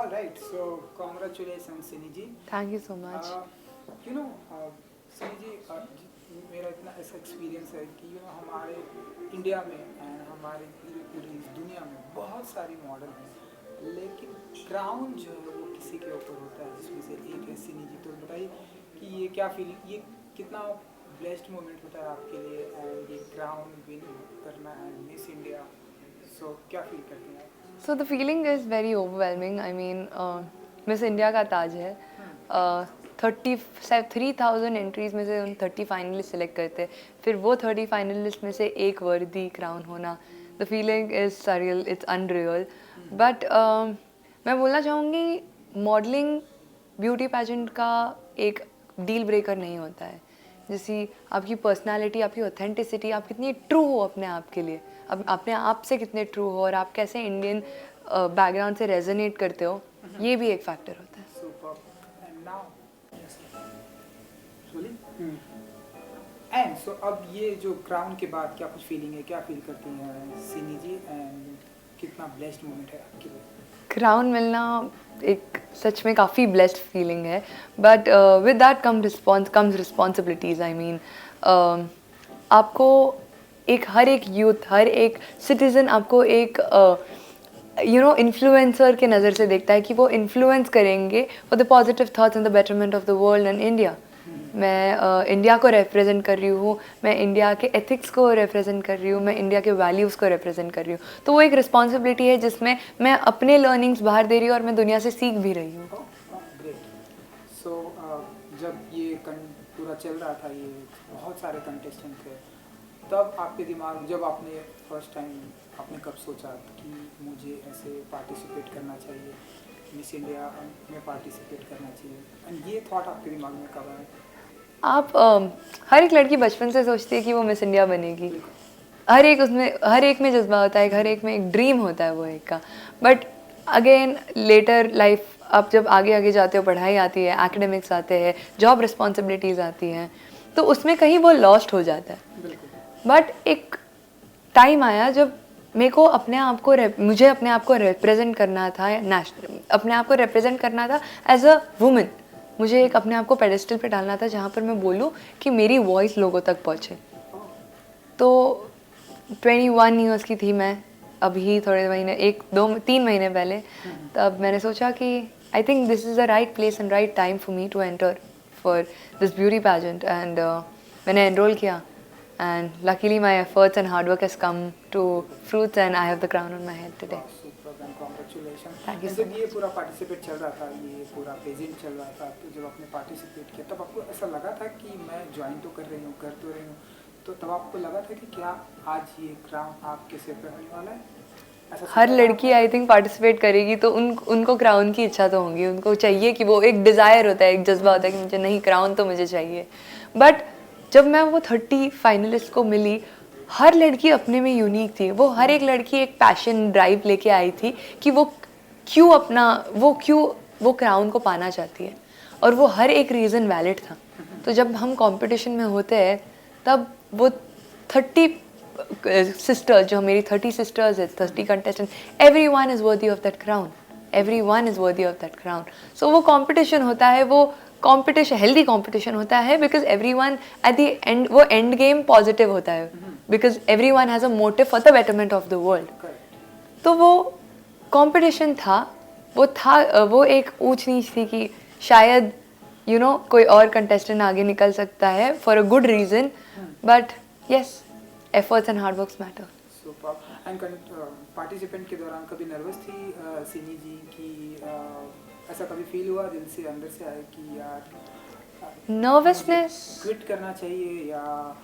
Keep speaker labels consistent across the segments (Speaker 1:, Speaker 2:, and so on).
Speaker 1: All right, so congratulations Sini ji.
Speaker 2: Thank you so much.
Speaker 1: You know, Sini जी, मेरा इतना ऐसा experience है कि हमारे इंडिया में एंड हमारे पूरी इस दुनिया में बहुत सारी मॉडल हैं, लेकिन क्राउन जो है वो किसी के ऊपर होता है, जिसमें से एक है सिनी जी। तो बताइए कि ये क्या फीलिंग, ये कितना ब्लेस्ड मोमेंट होता है आपके लिए एंड ये क्राउन विन करना एंड मिस इंडिया, सो क्या फील करते हैं आप?
Speaker 2: So the feeling is very overwhelming. I mean, miss India का ताज है. 3,000 एंट्रीज में से उन 30 फाइनलिस्ट सेलेक्ट करते हैं, फिर वो 30 फाइनलिस्ट में से एक वर्दी क्राउन होना. The feeling is surreal, it's unreal. But मैं बोलना चाहूँगी, मॉडलिंग ब्यूटी पैजेंट का एक डील ब्रेकर नहीं होता है. जैसी आपकी पर्सनालिटी, आपकी ऑथेंटिसिटी, आप कितनी ट्रू हो अपने आप के लिए, अब अपने आप से कितने ट्रू हो और आप कैसे इंडियन बैकग्राउंड से रेजोनेट करते हो, ये भी एक फैक्टर होता है.
Speaker 1: एंड सो अब ये जो क्राउन के बाद क्या कुछ फीलिंग है, क्या फील करती हैं सिनी जी एंड कितना ब्लेस्ड मोमेंट है आपके लिए?
Speaker 2: क्राउन मिलना एक सच में काफ़ी ब्लेस्ड फीलिंग है, but with that comes responsibilities. I mean, आपको हर एक यूथ, हर एक सिटीज़न आपको एक इन्फ्लुएंसर के नज़र से देखता है कि वो इन्फ्लुएंस करेंगे for the positive thoughts and the betterment of the world and India. मैं इंडिया को रिप्रेजेंट कर रही हूँ, मैं इंडिया के एथिक्स को रिप्रेजेंट कर रही हूँ, मैं इंडिया के वैल्यूज़ को रिप्रेजेंट कर रही हूँ. तो वो एक रिस्पॉन्सिबिलिटी है जिसमें मैं अपने लर्निंग्स बाहर दे रही हूँ और मैं दुनिया से सीख भी रही हूँ.
Speaker 1: ग्रेट. सो जब ये पूरा चल रहा था, ये बहुत सारे कंटेस्टेंट थे, तब आपके दिमाग, जब आपने फर्स्ट टाइम आपने कब सोचा कि मुझे ऐसे पार्टिसिपेट करना चाहिए, मिस इंडिया में पार्टिसिपेट करना चाहिए, एंड ये थॉट आपके दिमाग में कब आया?
Speaker 2: आप हर एक लड़की बचपन से सोचती है कि वो मिस इंडिया बनेगी. हर एक में जज्बा होता है, हर एक में एक ड्रीम होता है वो एक का. बट अगेन लेटर लाइफ, आप जब आगे आगे जाते हो, पढ़ाई आती है, एकेडमिक्स आते हैं, जॉब रिस्पॉन्सिबिलिटीज़ आती हैं, तो उसमें कहीं वो लॉस्ट हो जाता है. बट एक टाइम आया जब मुझे अपने आप को रिप्रेजेंट करना था नेशनल, अपने आप को रिप्रेजेंट करना था एज अ वुमेन. मुझे एक अपने आप को पेडेस्टल पे डालना था जहाँ पर मैं बोलूँ कि मेरी वॉइस लोगों तक पहुँचे. तो 21 ईयर्स की थी मैं अभी, थोड़े महीने, 1-2-3 महीने पहले. तब मैंने सोचा कि I think this is the right place and right time for me to enter for this beauty pageant. And मैंने एनरोल किया, and luckily my efforts and hard work has come to fruits and I have the crown on my head today.
Speaker 1: Superb and congratulations.
Speaker 2: Thank you so
Speaker 1: जब ये पूरा participate चल रहा था, ये पूरा पेजेंट चल रहा था, तो जब आपने पार्टिसिपेट किया तब आपको ऐसा लगा था कि मैं ज्वाइन तो कर रही हूँ, कर तो रही हूँ, तो तब आपको लगा था कि क्या आज ये क्राउन आपके सिर पे होने वाला है?
Speaker 2: हर लड़की आई थिंक पार्टिसिपेट करेगी तो उनको क्राउन की इच्छा तो होगी, उनको चाहिए कि वो एक डिज़ायर होता है, एक जज्बा होता है कि मुझे नहीं, क्राउन तो मुझे चाहिए. बट जब मैं वो 30 फाइनलिस्ट को मिली, हर लड़की अपने में यूनिक थी. वो हर एक लड़की एक पैशन, ड्राइव लेके आई थी कि वो क्यों वो क्राउन को पाना चाहती है, और वो हर एक रीज़न वैलिड था. तो जब हम कंपटीशन में होते हैं तब वो 30 सिस्टर्स, जो मेरी 30 सिस्टर्स है, 30 contestant, everyone is worthy of that crown, everyone is worthy of that crown. So वो कंपटीशन होता है, वो कंपटीशन, हेल्दी कंपटीशन होता है, because everyone at the end, वो एंड गेम पॉजिटिव होता है, because everyone has a motive for the betterment of the world. तो वो कंपटीशन था, वो एक ऊंच नीच थी कि शायद कोई और कंटेस्टेंट आगे निकल सकता है for a good reason. But yes, efforts and hard works matter.
Speaker 1: Super. And participant के दौरान कभी नर्वस थी सिनी जी की? ऐसा कभी फील हुआ दिल से, अंदर से आया कि यार
Speaker 2: नर्वसनेस,
Speaker 1: क्विट करना चाहिए, या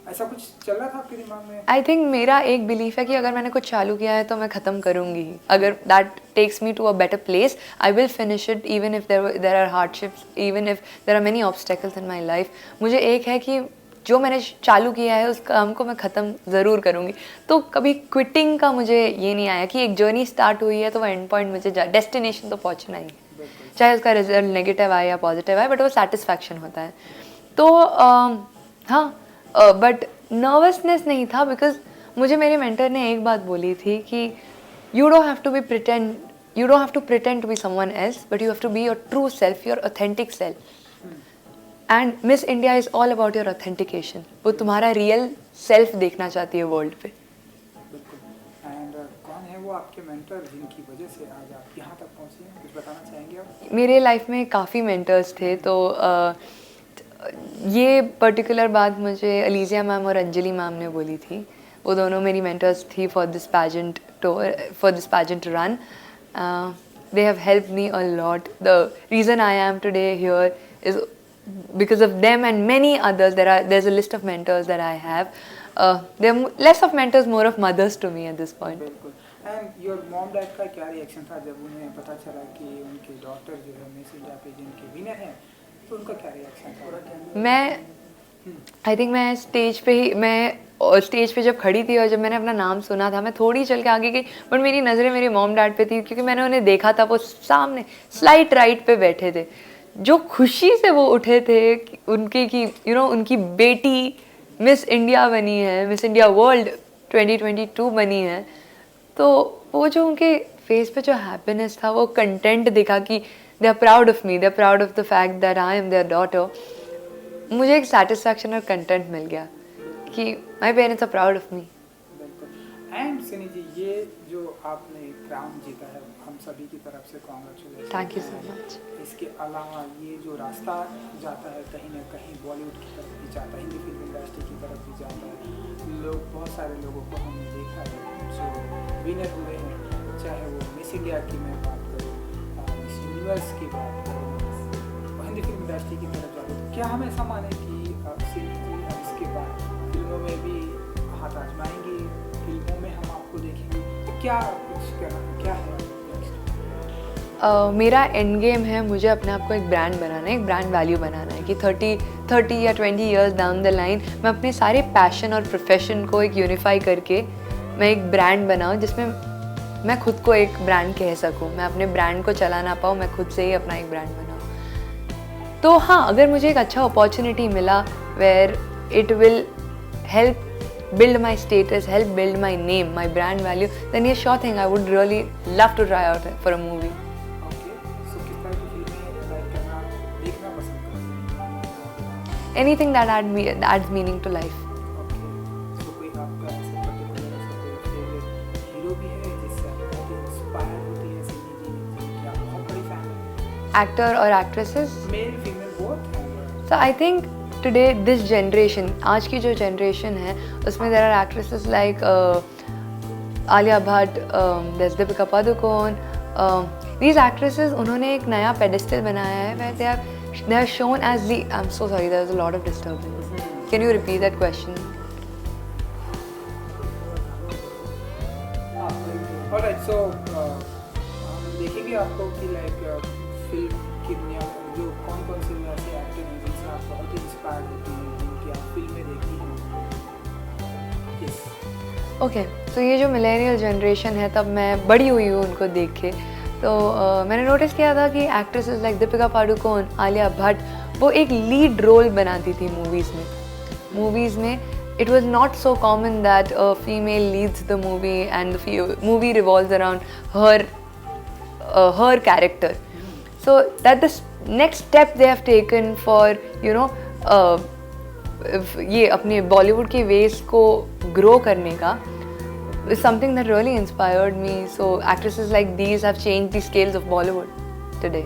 Speaker 1: ऐसा कुछ चल रहा था आपके दिमाग में?
Speaker 2: आई थिंक मेरा एक बिलीफ है कि अगर मैंने कुछ चालू किया है तो मैं ख़त्म करूँगी. अगर that takes me to a better place, I will finish it even if there are hardships, even if there are many obstacles in my life. मुझे एक है कि जो मैंने चालू किया है उस काम को मैं ख़त्म ज़रूर करूँगी. तो कभी क्विटिंग का मुझे ये नहीं आया कि एक जर्नी स्टार्ट हुई है तो वो एंड पॉइंट मुझे डेस्टिनेशन तो पहुँचना ही है, चाहे उसका रिजल्ट नेगेटिव आए या पॉजिटिव आए, बट वो सेटिस्फैक्शन होता है. तो हाँ, बट नर्वसनेस नहीं था, बिकॉज मुझे मेरे मेंटर ने एक बात बोली थी कि you don't have to be pretend you don't have to pretend to be someone else, but you have to be your true self, your authentic self. And Miss India is all about your authentication. वो तुम्हारा real self देखना चाहती है world पे.
Speaker 1: बिल्कुल. And कौन है वो आपके मेंटर जिनकी वजह से आज आप यहाँ तक पहुँचे हैं? कुछ बताना चाहेंगे आप?
Speaker 2: मेरे लाइफ में काफ़ी मेंटर्स थे, तो ये पर्टिकुलर बात मुझे अलीजिया मैम और अंजलि मैम ने बोली थी. वो दोनों मेरी मेंटर्स थी for this pageant run. They have helped me a lot. The reason I am today here is because of them and many others. There's a list of mentors that I have. They're less of mentors, more of mothers to me at this point.
Speaker 1: बिल्कुल. And your mom dad का क्या reaction था जब उन्हें पता चला कि उनके डॉटर जो है मिस इंडिया पेजेंट के विनर हैं? तो उनका क्या रिएक्शन था?
Speaker 2: आई थिंक मैं स्टेज पे जब खड़ी थी और जब मैंने अपना नाम सुना था, मैं थोड़ी चल के आगे गई, बट मेरी नज़रें मेरे मॉम डैड पे थी, क्योंकि मैंने उन्हें देखा था. वो सामने स्लाइट राइट पे बैठे थे, जो खुशी से वो उठे थे उनके कि उनकी बेटी मिस इंडिया बनी है, मिस इंडिया वर्ल्ड 2022 बनी है. तो वो जो उनके फेस पे जो हैप्पीनेस था, वो कंटेंट दिखा कि they are proud of me, they are proud of the fact that I am their daughter. मुझे एक सेटिस्फैक्शन और कंटेंट मिल गया कि my parents are proud of me.
Speaker 1: And Sunny ji, ये जो आपने क्राउन जीता है, हम सभी की तरफ से congratulation.
Speaker 2: Thank you so much.
Speaker 1: इसके अलावा ये जो रास्ता जाता है कहीं ना कहीं बॉलीवुड की तरफ भी जाता है, हिंदी फिल्म इंडस्ट्री की तरफ भी जाता है. बहुत सारे लोगों को हमने देखा है जो विनर हुए हैं, चाहे वो मिस इंडिया की मैं बात करूँ, मिस यूनिवर्स की बात करूँ, हिंदी फिल्म इंडस्ट्री की तरफ जाते. तो क्या हम ऐसा माने कि सिनी जी अब इसके बाद फिल्मों में भी हाथ आजमाएंगे, फिल्मों में हम आपको देखेंगे? तो क्या कुछ क्या है
Speaker 2: मेरा एंड गेम है, मुझे अपने आप को एक ब्रांड बनाना है, एक ब्रांड वैल्यू बनाना है कि 30 या 20 इयर्स डाउन द लाइन मैं अपने सारे पैशन और प्रोफेशन को एक यूनिफाई करके मैं एक ब्रांड बनाऊँ, जिसमें मैं खुद को एक ब्रांड कह सकूँ. मैं अपने ब्रांड को चला ना पाऊँ, मैं खुद से ही अपना एक ब्रांड बनाऊँ. तो हाँ, अगर मुझे एक अच्छा अपॉर्चुनिटी मिला where it will help build my status, help build my name, my brand value, then yeah, sure thing, I would really love to try out for a movie.
Speaker 1: Okay, so किस तरह की फिल्में like करना देखना पसंद करते हैं?
Speaker 2: Anything that adds meaning to life.
Speaker 1: Okay, so कोई आपका ऐसा पर्टिकुलर ऐसा कोई फेवरेट हीरो भी है जिससे आप इंस्पायर होती है सनी जी, क्या बहुत बड़ी फैन है?
Speaker 2: Actor or actresses?
Speaker 1: Male female both?
Speaker 2: So I think today this generation, आज की जो generation है, उसमें there are actresses like Alia Bhatt, there's Deepika Padukone. These actresses, उन्होंने एक नया pedestal बनाया है where they are shown as the. I'm so sorry, there was a lot of disturbance. Can you repeat that question?
Speaker 1: Alright, so हम देखेंगे आपको कि लाइक फिल्म की दुनिया में जो कौन से ऐसे एक्टर हैं जिनसे आप बहुत इंस्पायर होती हैं, जिनकी आप फिल्में देखती हैं. Yes.
Speaker 2: ओके, तो ये जो मिलेनियल जनरेशन है, तब मैं बड़ी हुई हूँ उनको देख के, तो मैंने नोटिस किया था कि एक्ट्रेसेस लाइक दीपिका पादुकोण, आलिया भट्ट, वो एक लीड रोल बनाती थी मूवीज़ में. It was not so common that a female leads the movie and the movie revolves around her character. So that the next step they have taken for ये अपने बॉलीवुड के veg को grow करने का is something that really inspired me. So actresses like these have changed the scales of Bollywood today.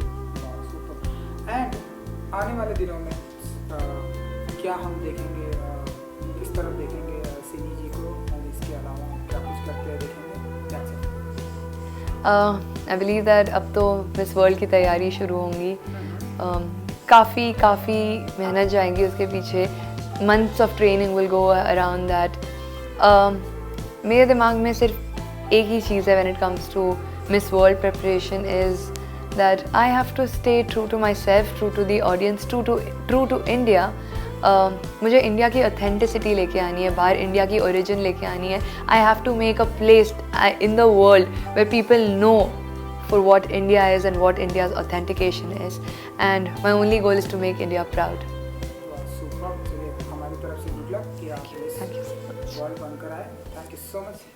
Speaker 1: And आने वाले दिनों में क्या हम देखेंगे, किस तरफ देखेंगे सिनी जी को, और इसके अलावा क्या कुछ करते हैं देखेंगे?
Speaker 2: I believe that अब तो मिस वर्ल्ड की तैयारी शुरू होंगी. काफ़ी मेहनत जाएंगी उसके पीछे. Months of training will go around that. मेरे दिमाग में सिर्फ एक ही चीज़ है when it comes to Miss World preparation is that I have to stay true to myself, true to the audience, true to India. मुझे इंडिया की authenticity लेके आनी है, बाहर इंडिया की ओरिजिन लेके आनी है. I have to make a place in the world where people know for what India is and what India's authentication is, and my only goal is to make India proud.